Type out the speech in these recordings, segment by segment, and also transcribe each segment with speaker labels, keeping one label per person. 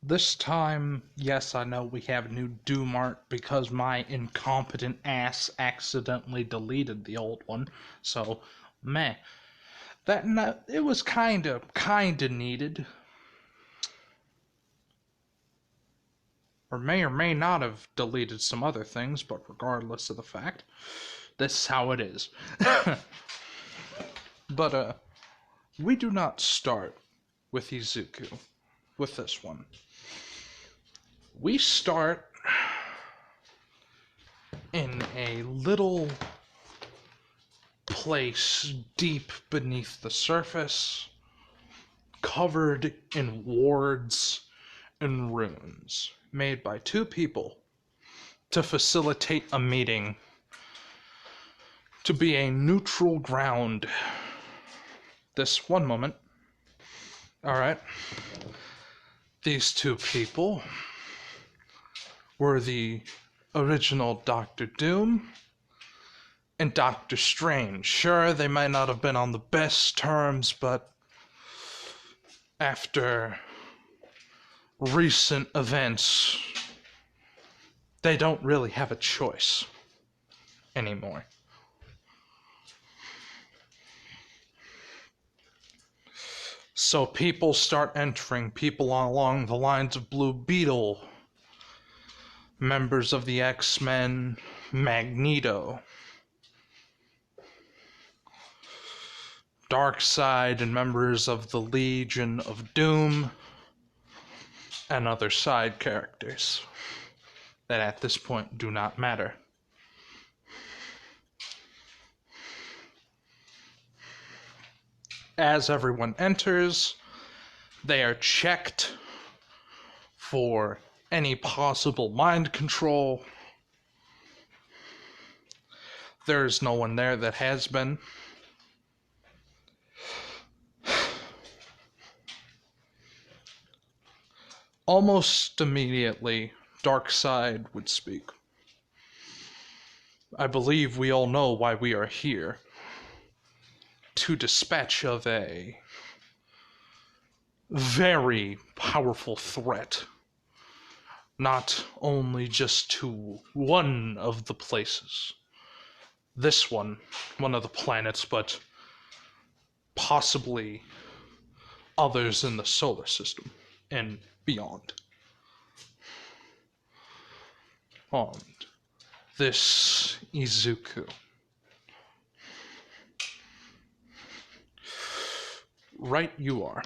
Speaker 1: This time, yes, I know we have a new Doom art because my incompetent ass accidentally deleted the old one. So, meh. It was kinda needed. Or may not have deleted some other things, but regardless of the fact, this is how it is. But, we do not start with Izuku, with this one. We start in a little place deep beneath the surface, covered in wards and runes, made by two people to facilitate a meeting, to be a neutral ground. This one moment. Alright. These two people were the original Doctor Doom and Doctor Strange. Sure, they might not have been on the best terms, but after recent events, they don't really have a choice anymore. So people start entering, people along the lines of Blue Beetle, members of the X-Men, Magneto, Darkseid, and members of the Legion of Doom, and other side characters that at this point do not matter. As everyone enters, they are checked for any possible mind control. There's no one there that has been. Almost immediately, Darkseid would speak. I believe we all know why we are here. To dispatch of a very powerful threat. Not only just to one of the places. This one of the planets, but possibly others in the solar system and beyond. And this Izuku. Right you are,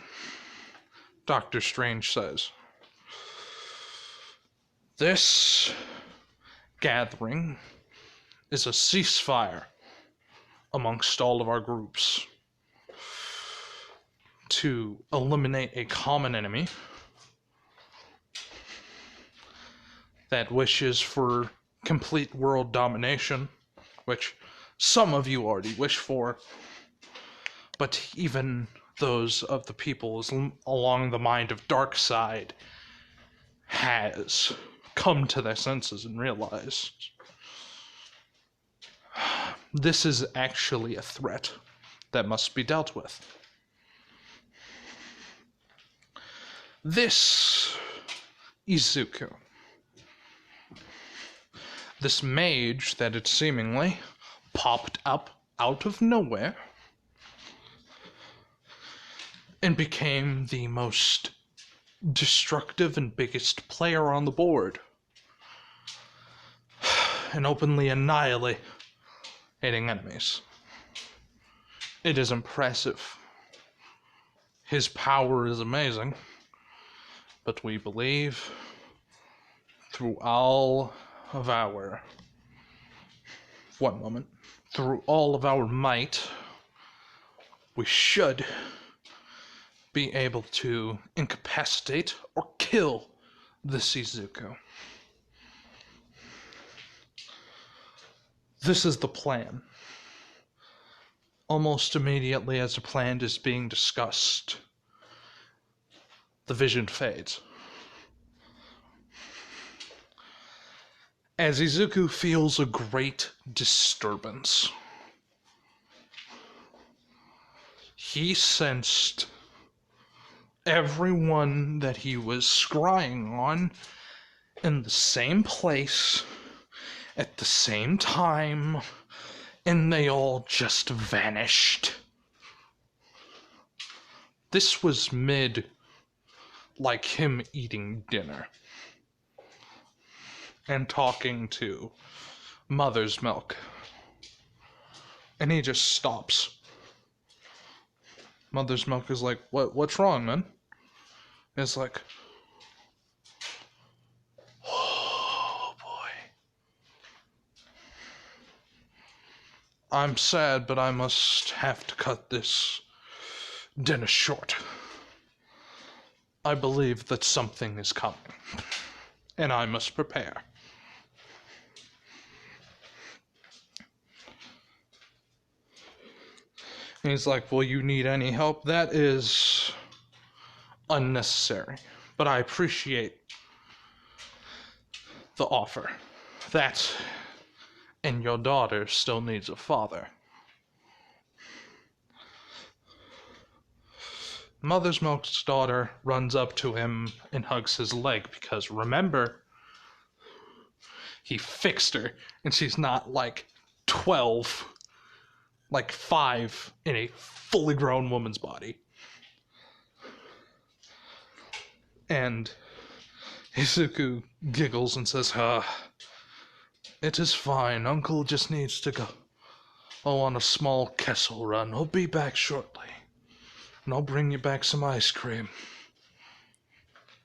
Speaker 1: Doctor Strange says. This gathering is a ceasefire amongst all of our groups to eliminate a common enemy that wishes for complete world domination, which some of you already wish for, but even those of the peoples along the mind of Darkseid has come to their senses and realized this is actually a threat that must be dealt with. This Izuku, this mage that had seemingly popped up out of nowhere and became the most destructive and biggest player on the board, and openly annihilating enemies. It is impressive. His power is amazing, but we believe through all of our through all of our might, we should be able to incapacitate or kill this Izuku. This is the plan. Almost immediately as the plan is being discussed, the vision fades. As Izuku feels a great disturbance, he sensed everyone that he was scrying on in the same place at the same time, and they all just vanished. This was like him eating dinner and talking to Mother's Milk. And he just stops. Mother's Milk is like, what's wrong, man? And it's like, oh boy. I'm sad, but I must have to cut this dinner short. I believe that something is coming, and I must prepare. And he's like, will you need any help? That is unnecessary, but I appreciate the offer. That and your daughter still needs a father. Mother's Milk's daughter runs up to him and hugs his leg because, remember, he fixed her and she's not like 12, like 5 in a fully grown woman's body. And Izuku giggles and says, it is fine. Uncle just needs to go on a small Kessel run. He'll be back shortly. And I'll bring you back some ice cream.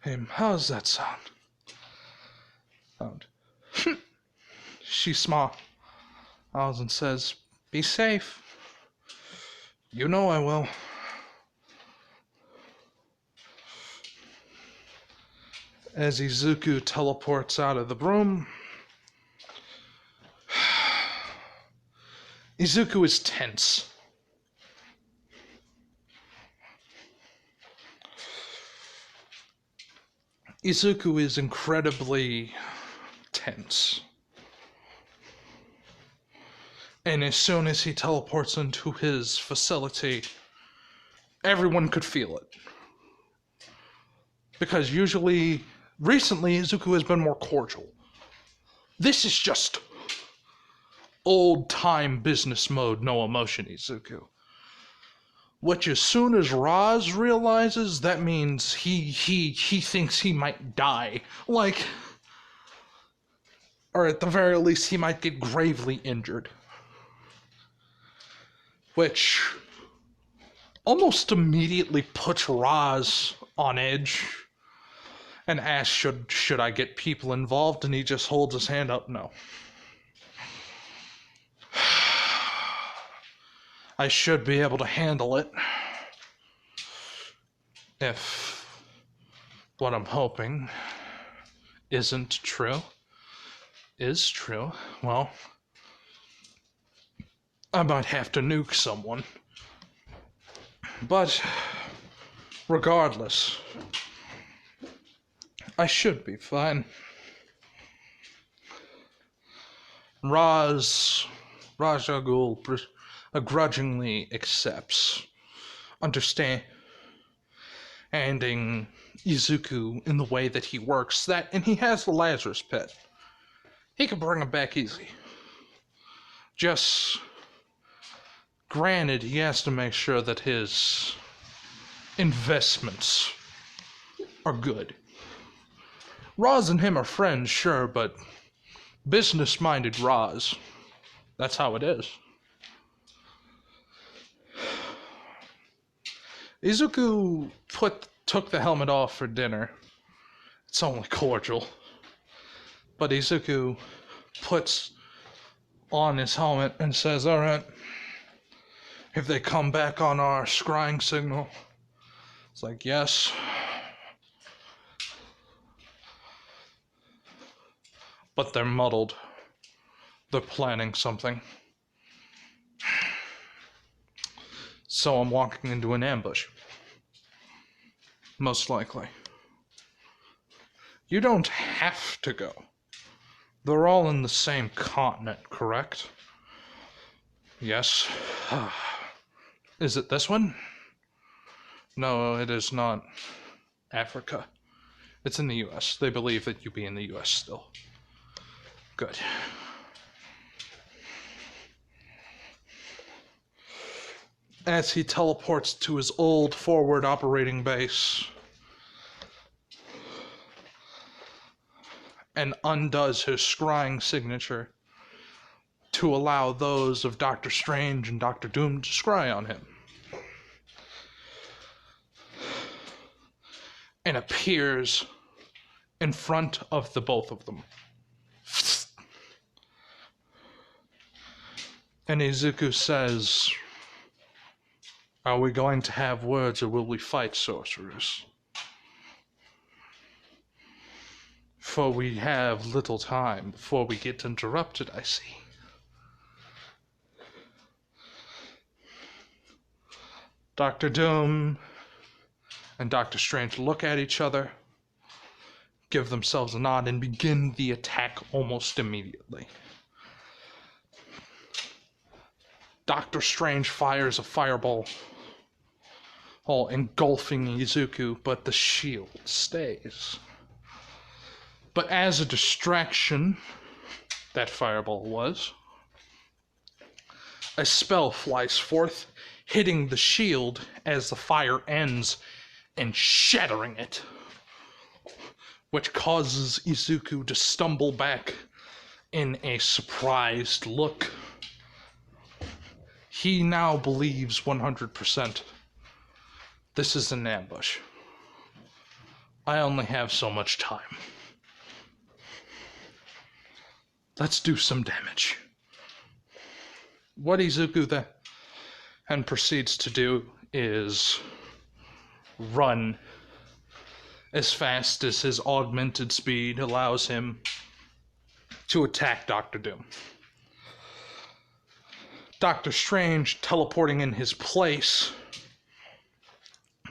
Speaker 1: Hey, how's that sound? She smiles and says, be safe. You know I will. As Izuku teleports out of the room, Izuku is tense. Izuku is incredibly tense. And as soon as he teleports into his facility, everyone could feel it. Because recently, Izuku has been more cordial. This is just old-time business mode, no emotion, Izuku. Which, as soon as Roz realizes, that means he thinks he might die. Like, or at the very least, he might get gravely injured. Which almost immediately puts Roz on edge and asks, should I get people involved? And he just holds his hand up, no. I should be able to handle it. If what I'm hoping isn't true, is true, well, I might have to nuke someone. But regardless, I should be fine. Raja Ghul grudgingly accepts, understanding Izuku in the way that he works, and he has the Lazarus Pit. He can bring him back easy. Just, granted, he has to make sure that his investments are good. Roz and him are friends, sure, but business-minded Roz, that's how it is. Izuku took the helmet off for dinner. It's only cordial. But Izuku puts on his helmet and says, alright, if they come back on our scrying signal, it's like, yes. But they're muddled. They're planning something. So I'm walking into an ambush. Most likely. You don't have to go. They're all in the same continent, correct? Yes. Is it this one? No, it is not Africa. It's in the US. They believe that you be in the US still. Good. As he teleports to his old forward operating base and undoes his scrying signature to allow those of Doctor Strange and Doctor Doom to scry on him, and appears in front of the both of them. And Izuku says, "Are we going to have words or will we fight, sorcerers? For we have little time before we get interrupted, I see." Doctor Doom and Doctor Strange look at each other, give themselves a nod, and begin the attack almost immediately. Doctor Strange fires a fireball, all engulfing Izuku, but the shield stays. But as a distraction, that fireball was, a spell flies forth, hitting the shield as the fire ends and shattering it, which causes Izuku to stumble back in a surprised look. He now believes 100% this is an ambush. I only have so much time. Let's do some damage. What Izuku then proceeds to do is run as fast as his augmented speed allows him to attack Doctor Doom. Doctor Strange teleporting in his place,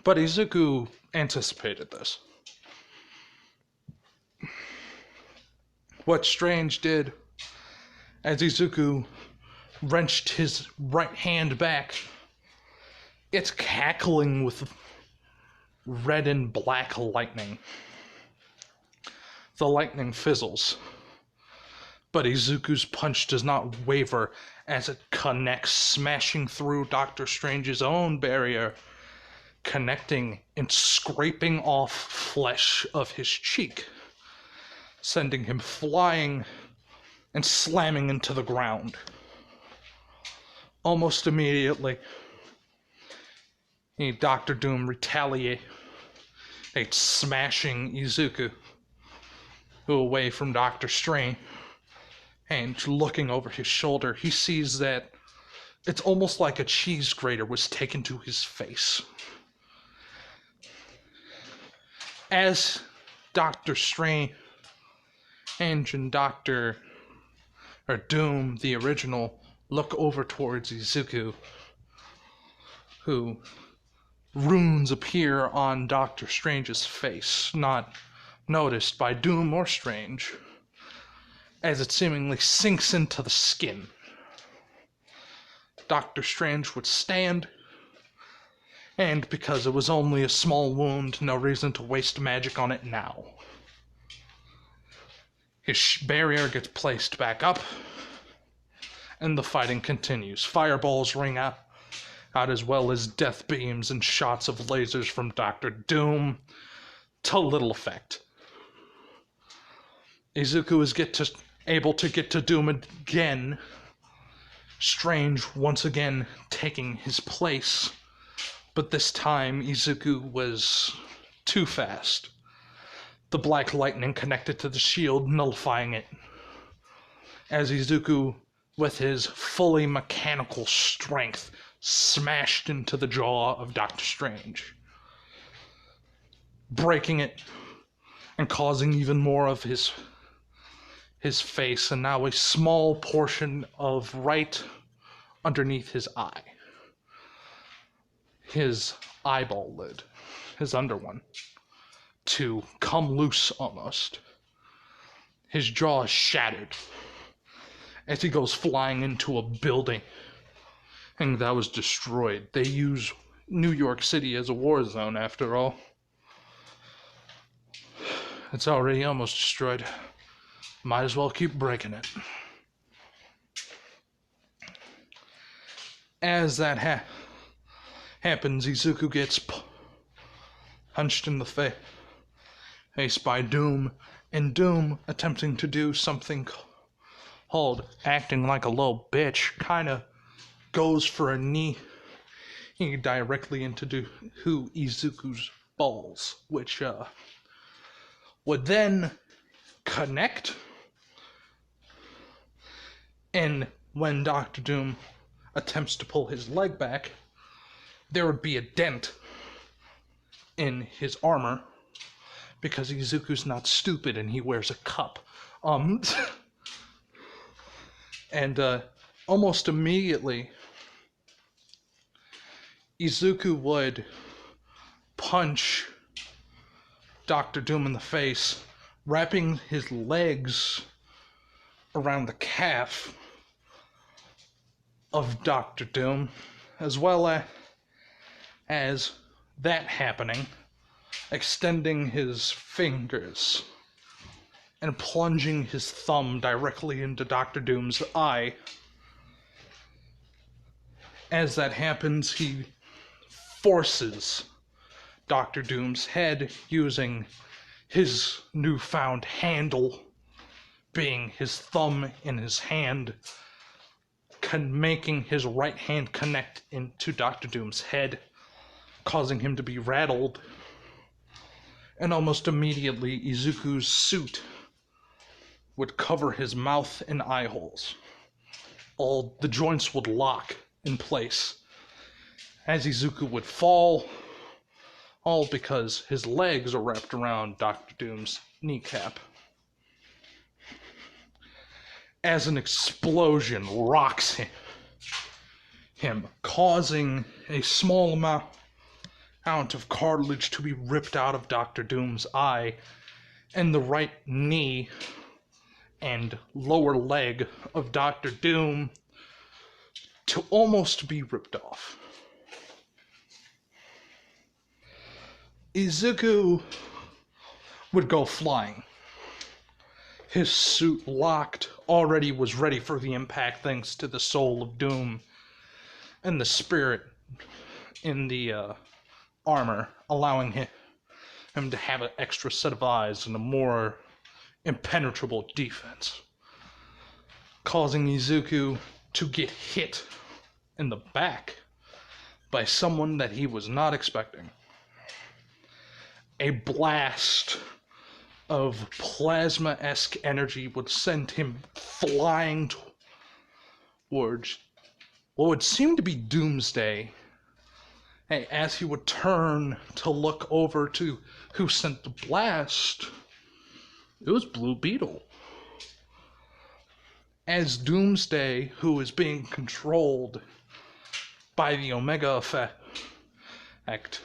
Speaker 1: but Izuku anticipated this. What Strange did, as Izuku wrenched his right hand back, it's cackling with red and black lightning. The lightning fizzles, but Izuku's punch does not waver as it connects, smashing through Doctor Strange's own barrier, connecting and scraping off flesh of his cheek, sending him flying and slamming into the ground. Almost immediately, Doctor Doom retaliates, smashing Izuku away from Doctor Strange. And looking over his shoulder, he sees that it's almost like a cheese grater was taken to his face. As Doctor Strange and Doom, the original, look over towards Izuku, who runes appear on Doctor Strange's face, not noticed by Doom or Strange, as it seemingly sinks into the skin. Doctor Strange would stand, and because it was only a small wound, no reason to waste magic on it now. His barrier gets placed back up, and the fighting continues. Fireballs ring out as well as death beams and shots of lasers from Doctor Doom, to little effect. Izuku is able to get to Doom again, Strange once again taking his place, but this time Izuku was too fast. The black lightning connected to the shield, nullifying it, as Izuku, with his fully mechanical strength, smashed into the jaw of Doctor Strange, breaking it and causing even more of his face, and now a small portion of right underneath his eye. His eyeball lid, his under one, to come loose almost. His jaw is shattered as he goes flying into a building and that was destroyed. They use New York City is a war zone, after all. It's already almost destroyed. Might as well keep breaking it. As that happens, Izuku gets punched in the face by Doom, and Doom, attempting to do something called acting like a little bitch, kind of goes for a knee directly into Izuku's balls, which would then connect, and when Dr. Doom attempts to pull his leg back, there would be a dent in his armor, because Izuku's not stupid and he wears a cup. And almost immediately, Izuku would punch Dr. Doom in the face, wrapping his legs around the calf of Dr. Doom, as well as that happening, extending his fingers and plunging his thumb directly into Dr. Doom's eye. As that happens, he forces Dr. Doom's head using his newfound handle, being his thumb in his hand, making his right hand connect into Dr. Doom's head, causing him to be rattled. And almost immediately, Izuku's suit would cover his mouth and eye holes. All the joints would lock in place as Izuku would fall, all because his legs are wrapped around Dr. Doom's kneecap. As an explosion rocks him, causing a small amount of cartilage to be ripped out of Dr. Doom's eye, and the right knee and lower leg of Dr. Doom to almost be ripped off. Izuku would go flying. His suit locked, already was ready for the impact thanks to the soul of Doom and the spirit in the armor, allowing him to have an extra set of eyes and a more impenetrable defense, causing Izuku to get hit in the back by someone that he was not expecting. A blast of plasma-esque energy would send him flying towards what would seem to be Doomsday, as he would turn to look over to who sent the blast. It was Blue Beetle. As Doomsday, who is being controlled by the Omega effect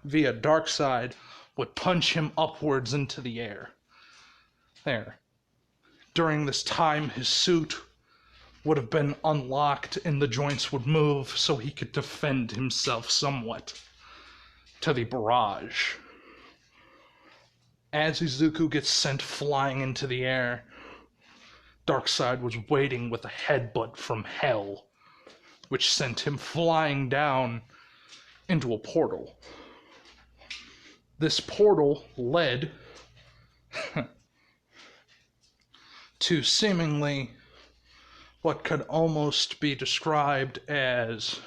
Speaker 1: via Darkseid, would punch him upwards into the air. During this time, his suit would have been unlocked and the joints would move so he could defend himself somewhat to the barrage. As Izuku gets sent flying into the air, Darkseid was waiting with a headbutt from hell, which sent him flying down into a portal. This portal led to seemingly what could almost be described as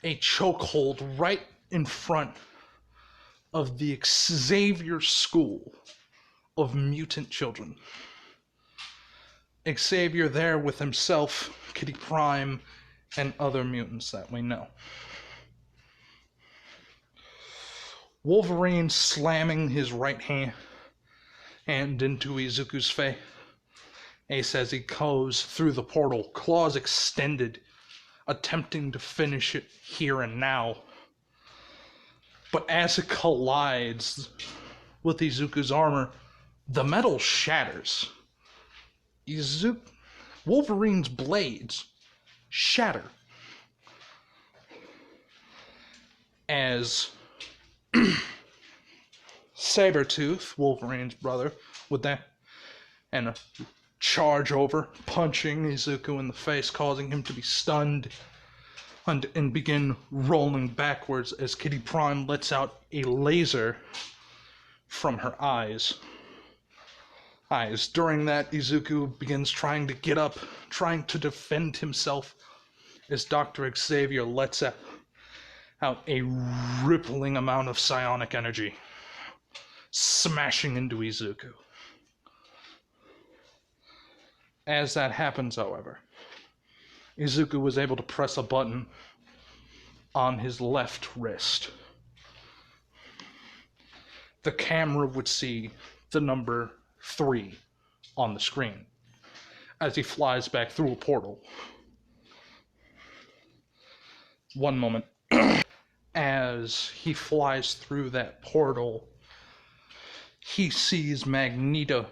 Speaker 1: a chokehold right in front of the Xavier School of Mutant Children. Xavier there with himself, Kitty Pryme, and other mutants that we know. Wolverine slamming his right hand into Izuku's face as he goes through the portal, claws extended, attempting to finish it here and now. But as it collides with Izuku's armor, the metal shatters. Wolverine's blades shatter. as Sabretooth, Wolverine's brother, would that and charge over, punching Izuku in the face, causing him to be stunned and begin rolling backwards as Kitty Pryde lets out a laser from her eyes. During that, Izuku begins trying to get up, trying to defend himself, as Dr. Xavier lets out a rippling amount of psionic energy, smashing into Izuku. As that happens, however, Izuku was able to press a button on his left wrist. The camera would see the number 3 on the screen as he flies back through a portal. One moment. As he flies through that portal, he sees Magneto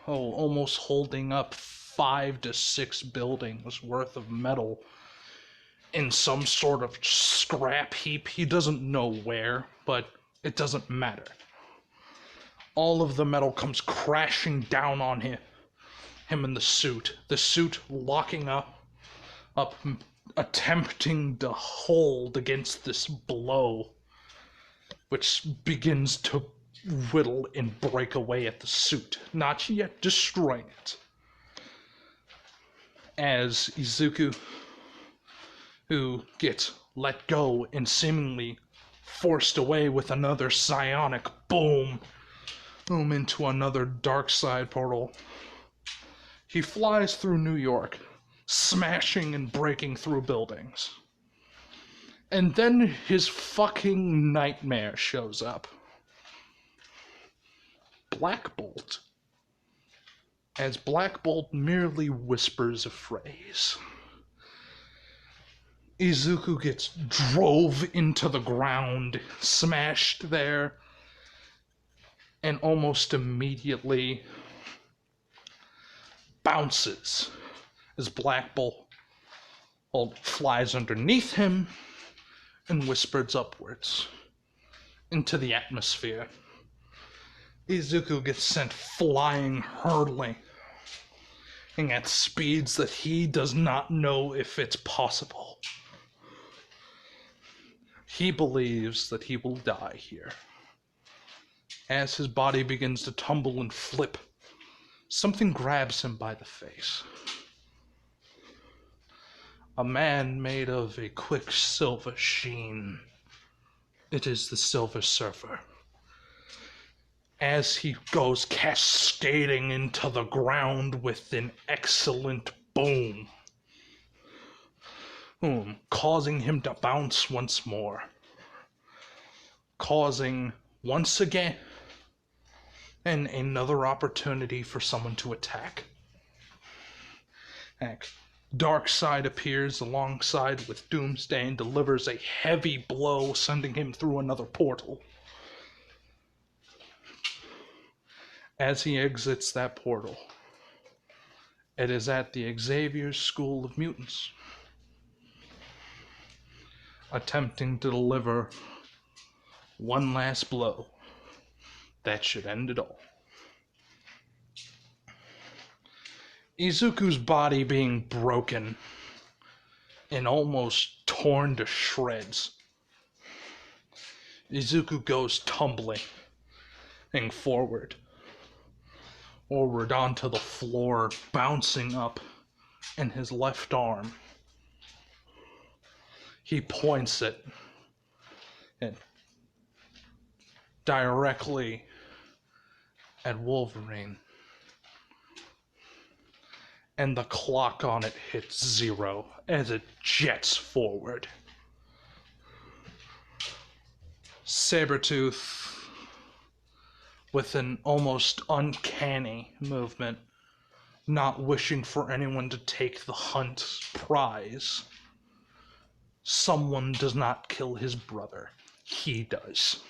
Speaker 1: almost holding up 5 to 6 buildings worth of metal in some sort of scrap heap. He doesn't know where, but it doesn't matter. All of the metal comes crashing down on him in the suit locking up, attempting to hold against this blow, which begins to whittle and break away at the suit, not yet destroying it. As Izuku, who gets let go and seemingly forced away with another psionic boom into another dark side portal, he flies through New York, smashing and breaking through buildings. And then his fucking nightmare shows up. Black Bolt. As Black Bolt merely whispers a phrase. Izuku gets drove into the ground, smashed there, and almost immediately bounces as Black Bolt flies underneath him and whispers upwards into the atmosphere. Izuku gets sent flying, hurtling, and at speeds that he does not know if it's possible. He believes that he will die here. As his body begins to tumble and flip, something grabs him by the face. A man made of a quicksilver sheen. It is the Silver Surfer. As he goes cascading into the ground with an excellent boom, causing him to bounce once more, causing once again and another opportunity for someone to attack. Darkseid appears alongside with Doomsday and delivers a heavy blow, sending him through another portal. As he exits that portal, it is at the Xavier's School of Mutants, attempting to deliver one last blow that should end it all. Izuku's body being broken and almost torn to shreds, Izuku goes tumbling forward onto the floor, bouncing up in his left arm. He points it directly at Wolverine, and the clock on it hits 0 as it jets forward. Sabretooth, with an almost uncanny movement, not wishing for anyone to take the hunt prize. Someone does not kill his brother. He does.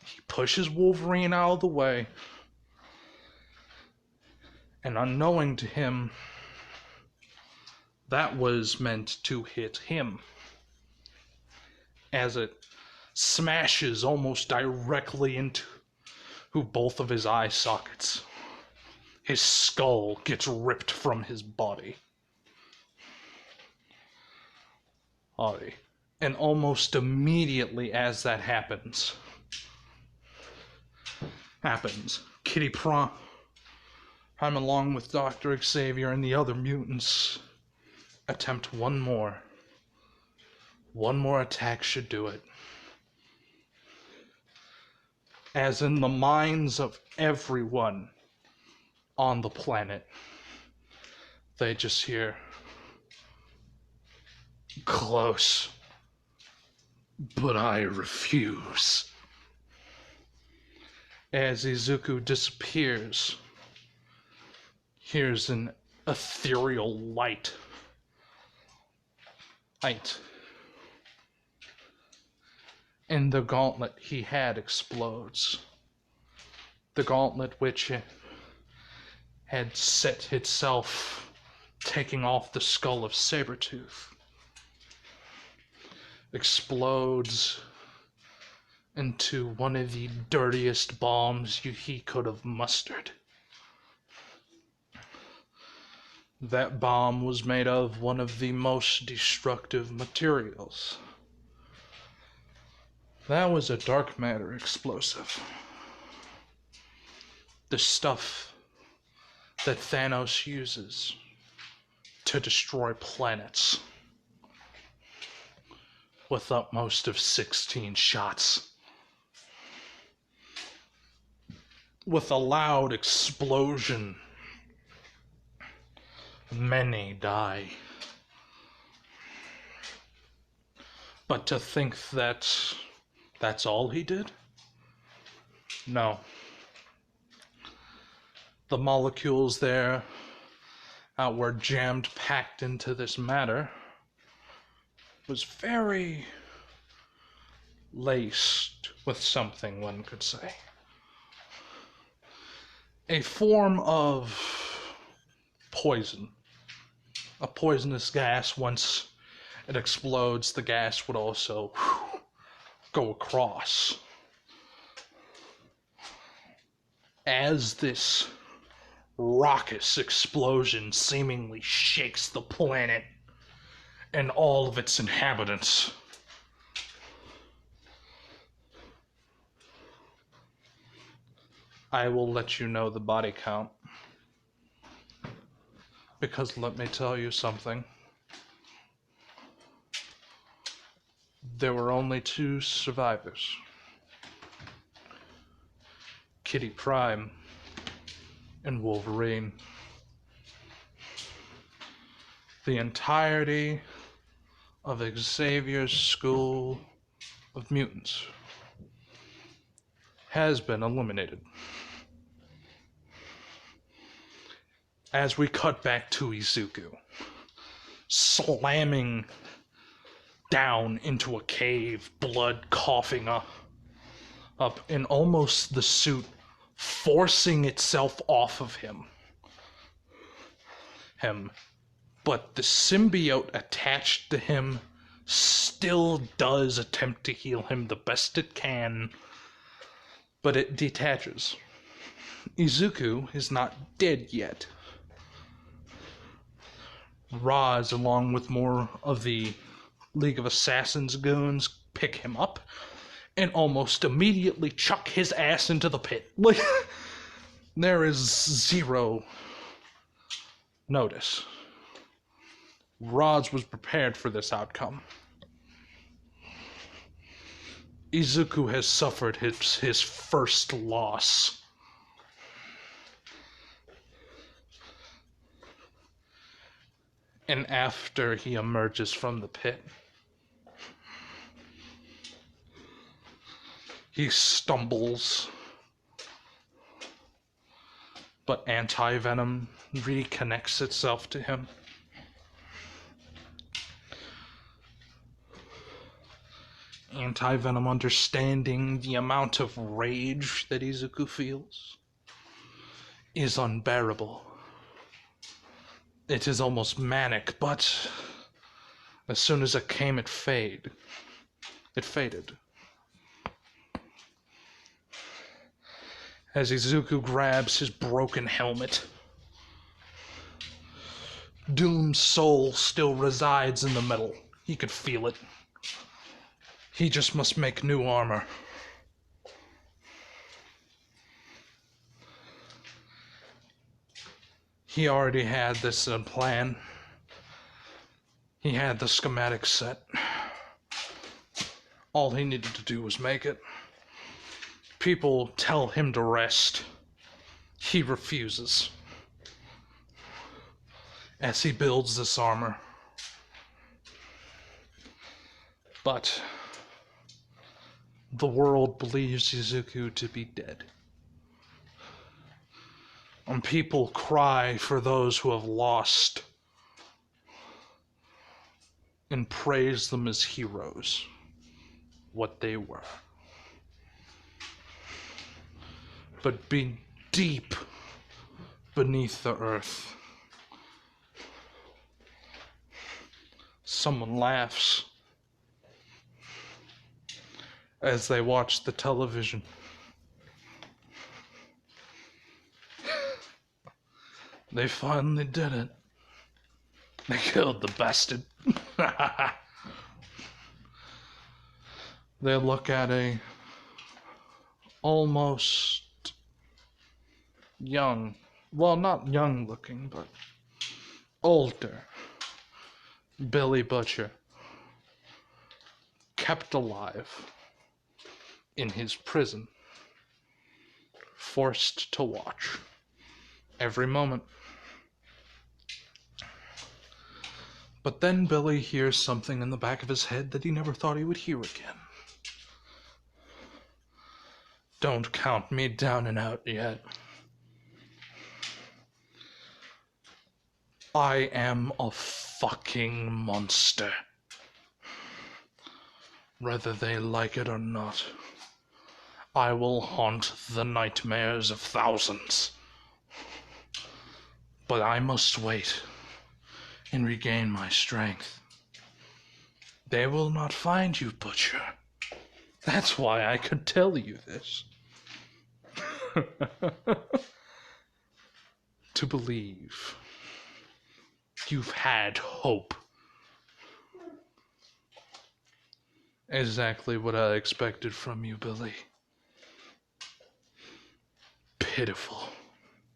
Speaker 1: He pushes Wolverine out of the way, and unknowing to him, that was meant to hit him. as it smashes almost directly into both of his eye sockets. His skull gets ripped from his body. And almost immediately as that happens, Kitty Prime, along with Dr. Xavier and the other mutants, attempt one more. One more attack should do it. As in the minds of everyone on the planet, they just hear, "Close, but I refuse." As Izuku disappears, here's an ethereal light. And the gauntlet he had explodes. The gauntlet which had set itself taking off the skull of Sabretooth explodes into one of the dirtiest bombs he could have mustered. That bomb was made of one of the most destructive materials. That was a dark matter explosive. The stuff that Thanos uses to destroy planets with upmost of 16 shots. With a loud explosion, many die. But to think that that's all he did? No. The molecules there were jammed, packed into this matter, was very laced with something, one could say. A form of poison. A poisonous gas, once it explodes, the gas would also go across. As this raucous explosion seemingly shakes the planet and all of its inhabitants, I will let you know the body count. Because let me tell you something. There were only 2 survivors. Kitty Prime and Wolverine. The entirety of Xavier's school of mutants has been eliminated. As we cut back to Izuku, slamming down into a cave, blood coughing up in almost the suit forcing itself off of him. But the symbiote attached to him still does attempt to heal him the best it can, but it detaches. Izuku is not dead yet. Roz, along with more of the League of Assassins goons, pick him up and almost immediately chuck his ass into the pit. Like, there is zero notice. Roz was prepared for this outcome. Izuku has suffered his first loss. And after he emerges from the pit, he stumbles, but anti-venom reconnects itself to him. Anti-venom, understanding the amount of rage that Izuku feels, is unbearable. It is almost manic, but as soon as it came, it it faded. As Izuku grabs his broken helmet, Doom's soul still resides in the metal. He could feel it. He just must make new armor. He already had this plan. He had the schematic set. All he needed to do was make it. People tell him to rest. He refuses. As he builds this armor. But the world believes Izuku to be dead. And people cry for those who have lost and praise them as heroes, what they were. But be deep beneath the earth, someone laughs as they watch the television. They finally did it. They killed the bastard. They look at a almost young, well, not young looking, but older Billy Butcher, kept alive in his prison, forced to watch every moment. But then Billy hears something in the back of his head that he never thought he would hear again. Don't count me down and out yet. I am a fucking monster. Whether they like it or not, I will haunt the nightmares of thousands. But I must wait and regain my strength. They will not find you, Butcher. That's why I could tell you this. To believe you've had hope. Exactly what I expected from you, Billy. Pitiful.